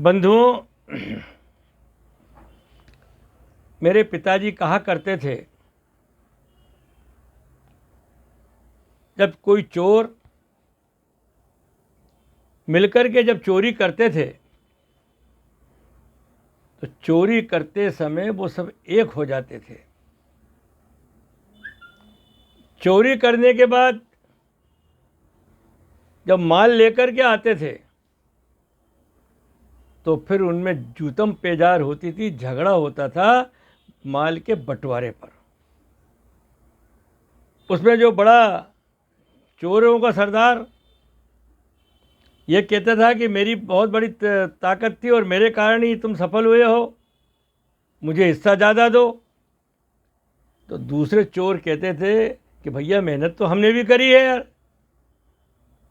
बंधुओं, मेरे पिताजी कहा करते थे, जब कोई चोर मिलकर के जब चोरी करते थे तो चोरी करते समय वो सब एक हो जाते थे। चोरी करने के बाद जब माल लेकर के आते थे तो फिर उनमें जूतम पेजार होती थी, झगड़ा होता था माल के बंटवारे पर। उसमें जो बड़ा चोरों का सरदार ये कहता था कि मेरी बहुत बड़ी ताकत थी और मेरे कारण ही तुम सफल हुए हो, मुझे हिस्सा ज़्यादा दो। तो दूसरे चोर कहते थे कि भैया मेहनत तो हमने भी करी है यार,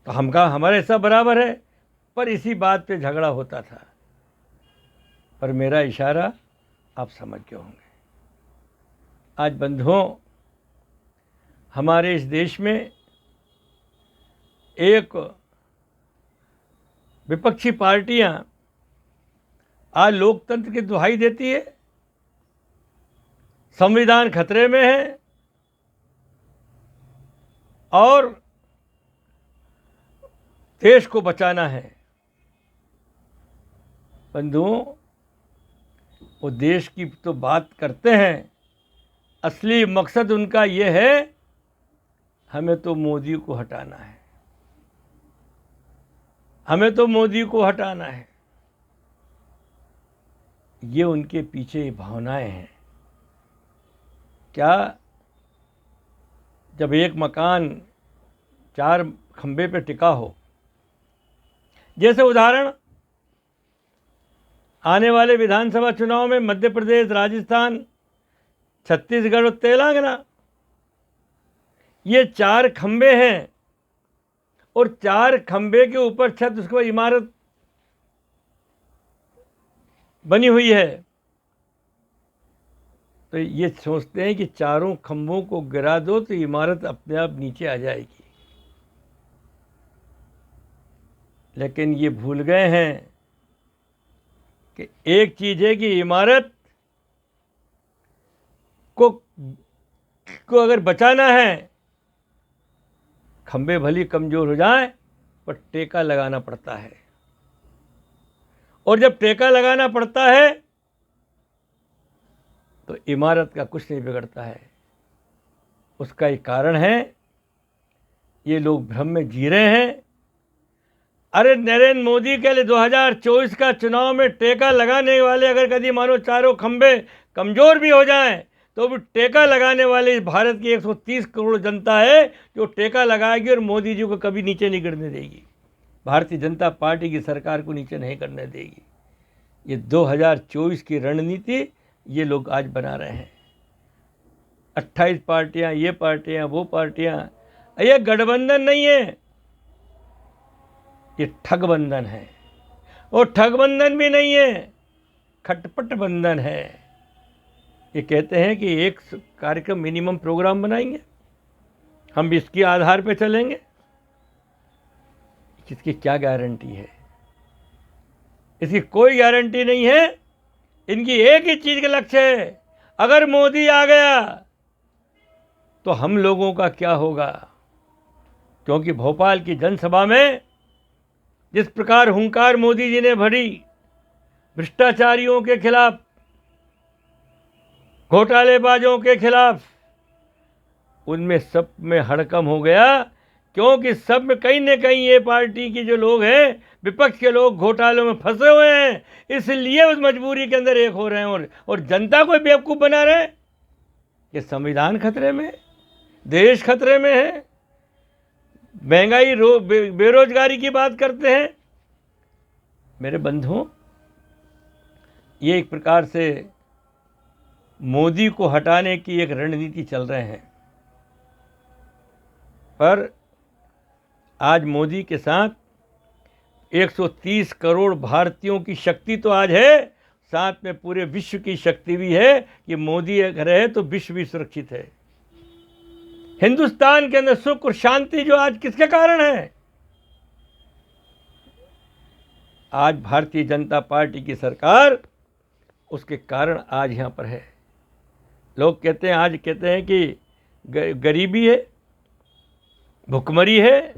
तो हमारा हिस्सा बराबर है। पर इसी बात पे झगड़ा होता था। पर मेरा इशारा आप समझ गए होंगे। आज बंधुओं, हमारे इस देश में एक विपक्षी पार्टियां आज लोकतंत्र की दुहाई देती है, संविधान खतरे में है और देश को बचाना है। बंधुओं, वो देश की तो बात करते हैं, असली मकसद उनका ये है हमें तो मोदी को हटाना है, हमें तो मोदी को हटाना है। ये उनके पीछे भावनाएं हैं। क्या जब एक मकान 4 खंबे पे टिका हो, जैसे उदाहरण आने वाले विधानसभा चुनाव में मध्य प्रदेश, राजस्थान, छत्तीसगढ़ और तेलंगाना, ये 4 खंबे हैं और 4 खंबे के ऊपर छत, उसके बाद इमारत बनी हुई है। तो ये सोचते हैं कि चारों खंभों को गिरा दो तो इमारत अपने आप नीचे आ जाएगी। लेकिन ये भूल गए हैं कि एक चीज़ है कि इमारत को अगर बचाना है, खंभे भली कमज़ोर हो जाएं पर टेका लगाना पड़ता है। और जब टेका लगाना पड़ता है तो इमारत का कुछ नहीं बिगड़ता है। उसका एक कारण है, ये लोग भ्रम में जी रहे हैं। अरे नरेंद्र मोदी के लिए 2024 का चुनाव में टेका लगाने वाले अगर कभी मानो चारों खंभे कमज़ोर भी हो जाएं तो भी टेका लगाने वाले इस भारत की 130 करोड़ जनता है जो टेका लगाएगी और मोदी जी को कभी नीचे नहीं गिरने देगी। भारतीय जनता पार्टी की सरकार को नीचे नहीं करने देगी। ये 2024 की रणनीति ये लोग आज बना रहे हैं। 28 पार्टियां, ये पार्टियां, वो पार्टियां, ये गठबंधन नहीं है, ये ठगबंधन है। और ठगबंधन भी नहीं है, खटपट बंधन है। ये कहते हैं कि एक कार्यक्रम मिनिमम प्रोग्राम बनाएंगे, हम भी इसके आधार पर चलेंगे। इसकी क्या गारंटी है? इसकी कोई गारंटी नहीं है। इनकी एक ही चीज़ का लक्ष्य है, अगर मोदी आ गया तो हम लोगों का क्या होगा। क्योंकि भोपाल की जनसभा में जिस प्रकार हुंकार मोदी जी ने भरी भ्रष्टाचारियों के खिलाफ, घोटालेबाजों के खिलाफ, उनमें सब में हड़कंप हो गया। क्योंकि सब में कहीं न कहीं ये पार्टी के जो लोग हैं, विपक्ष के लोग घोटालों में फंसे हुए हैं, इसलिए उस मजबूरी के अंदर एक हो रहे हैं और जनता को बेवकूफ़ बना रहे हैं। ये संविधान खतरे में, देश खतरे में है, महंगाई, बेरोजगारी की बात करते हैं। मेरे बंधुओं, ये एक प्रकार से मोदी को हटाने की एक रणनीति चल रहे हैं। पर आज मोदी के साथ 130 करोड़ भारतीयों की शक्ति तो आज है, साथ में पूरे विश्व की शक्ति भी है कि मोदी अगर है तो विश्व भी सुरक्षित है। हिंदुस्तान के अंदर सुख और शांति जो आज किसके कारण है? आज भारतीय जनता पार्टी की सरकार, उसके कारण आज यहाँ पर है। लोग कहते हैं, आज कहते हैं कि गरीबी है, भुखमरी है।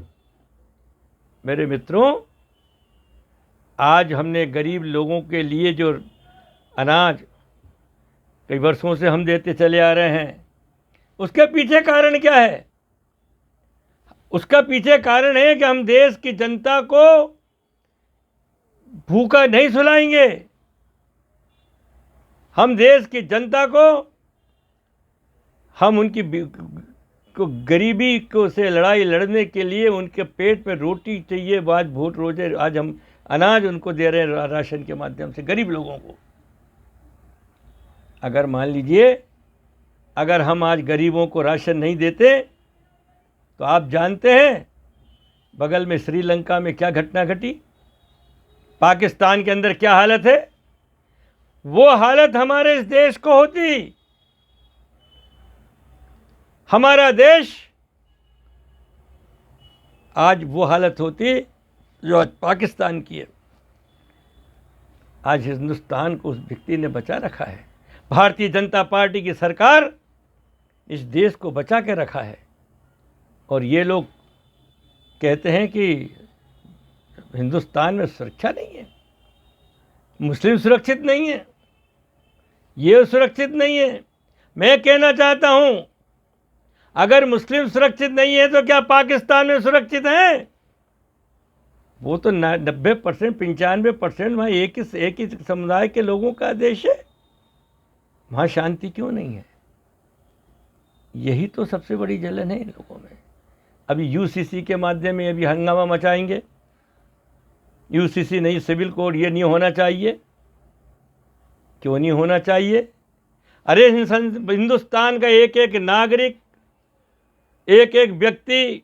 मेरे मित्रों, आज हमने गरीब लोगों के लिए जो अनाज कई वर्षों से हम देते चले आ रहे हैं, उसके पीछे कारण क्या है? उसका पीछे कारण है कि हम देश की जनता को भूखा नहीं सुलाएंगे। हम देश की जनता को, हम उनकी को गरीबी को से लड़ाई लड़ने के लिए उनके पेट पे रोटी चाहिए, आज भूख रोजे, आज हम अनाज उनको दे रहे हैं राशन के माध्यम से गरीब लोगों को। अगर मान लीजिए, अगर हम आज गरीबों को राशन नहीं देते तो आप जानते हैं बगल में श्रीलंका में क्या घटना घटी, पाकिस्तान के अंदर क्या हालत है। वो हालत हमारे इस देश को होती, हमारा देश आज वो हालत होती जो आज पाकिस्तान की है। आज हिंदुस्तान को उस व्यक्ति ने बचा रखा है। भारतीय जनता पार्टी की सरकार इस देश को बचा के रखा है। और ये लोग कहते हैं कि हिंदुस्तान में सुरक्षा नहीं है, मुस्लिम सुरक्षित नहीं है, ये सुरक्षित नहीं है। मैं कहना चाहता हूं, अगर मुस्लिम सुरक्षित नहीं है तो क्या पाकिस्तान में सुरक्षित है? वो तो 90%, 95% वहाँ एक ही समुदाय के लोगों का देश है। वहाँ शांति क्यों नहीं है? यही तो सबसे बड़ी जलन है इन लोगों में। अभी यूसीसी के माध्यम में अभी हंगामा मचाएंगे। यूसीसी नहीं, सिविल कोड, ये नहीं होना चाहिए। क्यों नहीं होना चाहिए? अरे हिंदुस्तान का एक एक नागरिक, एक एक व्यक्ति,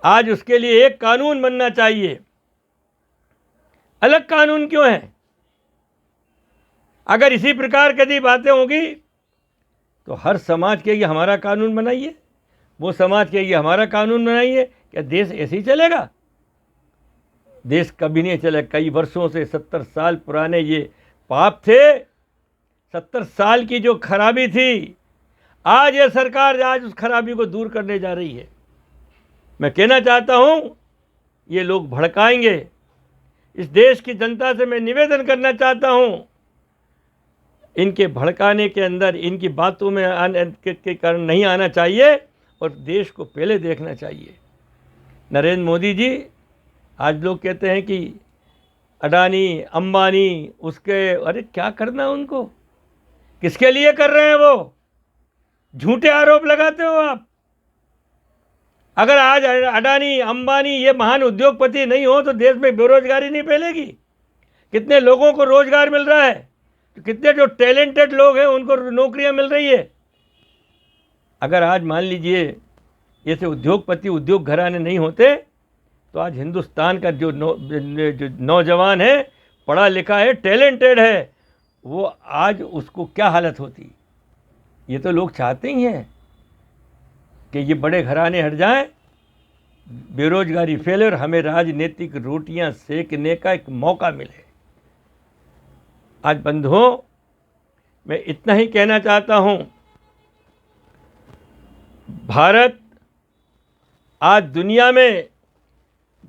आज उसके लिए एक कानून बनना चाहिए। अलग कानून क्यों है? अगर इसी प्रकार कभी बातें होगी तो हर समाज के लिए हमारा कानून बनाइए, वो समाज के लिए हमारा कानून बनाइए। क्या देश ऐसे ही चलेगा? देश कभी नहीं चलेगा। कई वर्षों से, 70 साल पुराने ये पाप थे, 70 साल की जो खराबी थी, आज ये सरकार आज उस खराबी को दूर करने जा रही है। मैं कहना चाहता हूँ, ये लोग भड़काएंगे। इस देश की जनता से मैं निवेदन करना चाहता हूँ, इनके भड़काने के अंदर, इनकी बातों में के कारण नहीं आना चाहिए और देश को पहले देखना चाहिए। नरेंद्र मोदी जी, आज लोग कहते हैं कि अडानी, अंबानी, उसके, अरे क्या करना उनको? किसके लिए कर रहे हैं वो? झूठे आरोप लगाते हो आप। अगर आज अडानी, अंबानी ये महान उद्योगपति नहीं हो तो देश में बेरोजगारी नहीं फैलेगी। कितने लोगों को रोजगार मिल रहा है, कितने जो टैलेंटेड लोग हैं उनको नौकरियां मिल रही है। अगर आज मान लीजिए ऐसे उद्योगपति, उद्योग घराने नहीं होते तो आज हिंदुस्तान का जो नौजवान है, पढ़ा लिखा है, टैलेंटेड है, वो आज उसको क्या हालत होती। ये तो लोग चाहते ही हैं कि ये बड़े घराने हट जाएं, बेरोजगारी फैले और हमें राजनीतिक रोटियां सेकने का एक मौका मिले। आज बंधुओं, मैं इतना ही कहना चाहता हूं, भारत आज दुनिया में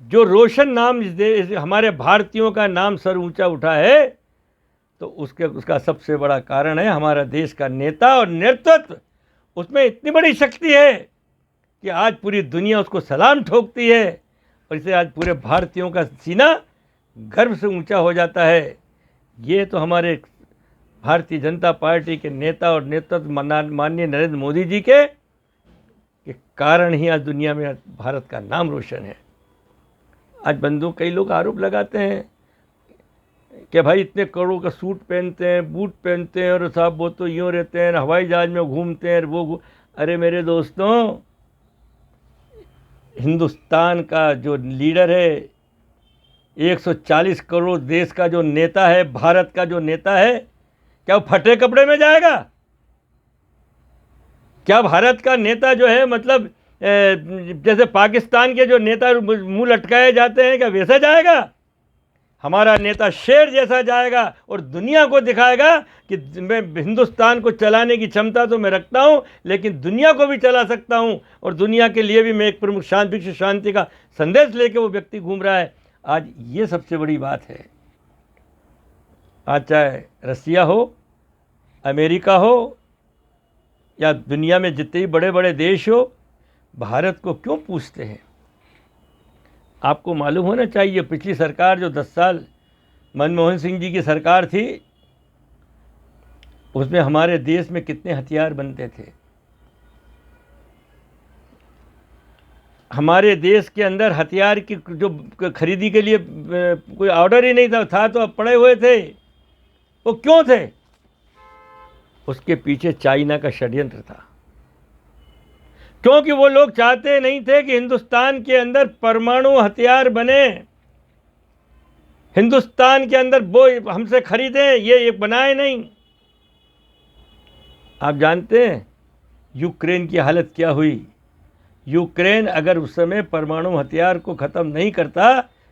जो रोशन नाम हमारे भारतीयों का नाम सर ऊंचा उठा है, तो उसका सबसे बड़ा कारण है हमारा देश का नेता और नेतृत्व। उसमें इतनी बड़ी शक्ति है कि आज पूरी दुनिया उसको सलाम ठोकती है और इसे आज पूरे भारतीयों का सीना गर्व से ऊंचा हो जाता है। ये तो हमारे भारतीय जनता पार्टी के नेता और नेतृत्व माननीय नरेंद्र मोदी जी के कारण ही आज दुनिया में भारत का नाम रोशन है। आज बंधु, कई लोग आरोप लगाते हैं कि भाई इतने करोड़ों का सूट पहनते हैं, बूट पहनते हैं और साहब वो तो यूँ रहते हैं, हवाई जहाज में घूमते हैं वो। अरे मेरे दोस्तों, हिंदुस्तान का जो लीडर है, 140 करोड़ देश का जो नेता है, भारत का जो नेता है, क्या वो फटे कपड़े में जाएगा? क्या भारत का नेता जो है, मतलब जैसे पाकिस्तान के जो नेता मुंह लटकाए जाते हैं, क्या वैसा जाएगा? हमारा नेता शेर जैसा जाएगा और दुनिया को दिखाएगा कि मैं हिंदुस्तान को चलाने की क्षमता तो मैं रखता हूँ, लेकिन दुनिया को भी चला सकता हूँ, और दुनिया के लिए भी मैं एक प्रमुख विश्व शांति का संदेश लेके वो व्यक्ति घूम रहा है। आज ये सबसे बड़ी बात है। आज चाहे रसिया हो, अमेरिका हो, या दुनिया में जितने भी बड़े बड़े देश हो, भारत को क्यों पूछते हैं? आपको मालूम होना चाहिए, पिछली सरकार जो 10 साल मनमोहन सिंह जी की सरकार थी, उसमें हमारे देश में कितने हथियार बनते थे। हमारे देश के अंदर हथियार की जो खरीदी के लिए कोई ऑर्डर ही नहीं था तो अब पड़े हुए थे। वो क्यों थे? उसके पीछे चाइना का षड्यंत्र था, क्योंकि वो लोग चाहते नहीं थे कि हिंदुस्तान के अंदर परमाणु हथियार बने, हिंदुस्तान के अंदर वो हमसे खरीदें, ये बनाए नहीं। आप जानते हैं यूक्रेन की हालत क्या हुई? यूक्रेन अगर उस समय परमाणु हथियार को ख़त्म नहीं करता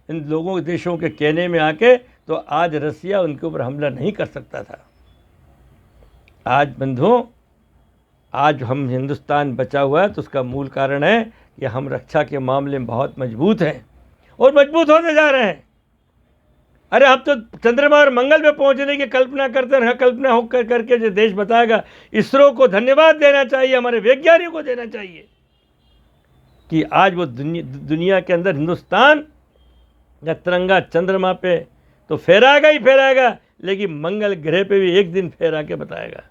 इन लोगों देशों के कहने में आके, तो आज रसिया उनके ऊपर हमला नहीं कर सकता था। आज बंधुओं, आज हम हिंदुस्तान बचा हुआ है तो उसका मूल कारण है कि हम रक्षा के मामले में बहुत मजबूत हैं और मजबूत होते जा रहे हैं। अरे हम तो चंद्रमा और मंगल पे पहुंचने की कल्पना करते रहे, कल्पना हो करके जो देश बताएगा। इसरो को धन्यवाद देना चाहिए, हमारे वैज्ञानिकों को देना चाहिए कि आज वो दुनिया के अंदर हिंदुस्तान का तिरंगा चंद्रमा पे तो फहराएगा ही फहराएगा, लेकिन मंगल ग्रह पे भी एक दिन फहरा के बताएगा।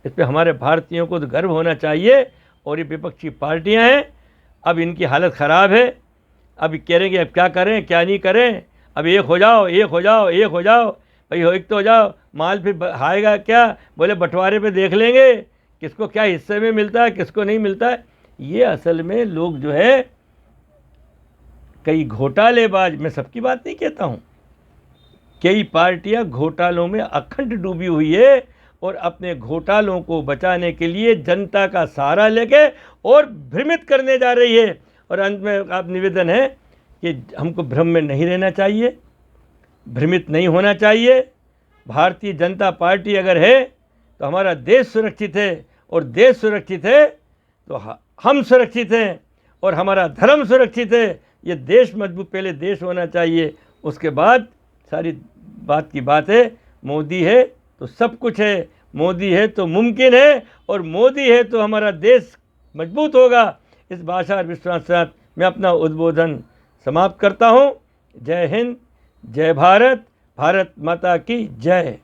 इस पर हमारे भारतीयों को तो गर्व होना चाहिए। और ये विपक्षी पार्टियां हैं, अब इनकी हालत ख़राब है। अब कह रहे हैं कि अब क्या करें क्या नहीं करें, अब एक हो जाओ, एक हो जाओ, एक हो जाओ। भाई एक तो हो जाओ, माल फिर आएगा क्या? बोले बंटवारे पे देख लेंगे किसको क्या हिस्से में मिलता है, किसको नहीं मिलता है। ये असल में लोग जो है कई घोटालेबाज, मैं सबकी बात नहीं कहता हूँ, कई पार्टियां घोटालों में अखंड डूबी हुई है और अपने घोटालों को बचाने के लिए जनता का सहारा लेके और भ्रमित करने जा रही है। और अंत में आप निवेदन है कि हमको भ्रम में नहीं रहना चाहिए, भ्रमित नहीं होना चाहिए। भारतीय जनता पार्टी अगर है तो हमारा देश सुरक्षित है, और देश सुरक्षित है तो हम सुरक्षित हैं, और हमारा धर्म सुरक्षित है। ये देश मजबूत, पहले देश होना चाहिए, उसके बाद सारी बात की बात है। मोदी है तो सब कुछ है, मोदी है तो मुमकिन है, और मोदी है तो हमारा देश मजबूत होगा। इस भाषा और विश्वास के साथ मैं अपना उद्बोधन समाप्त करता हूँ। जय हिंद, जय भारत, भारत माता की जय।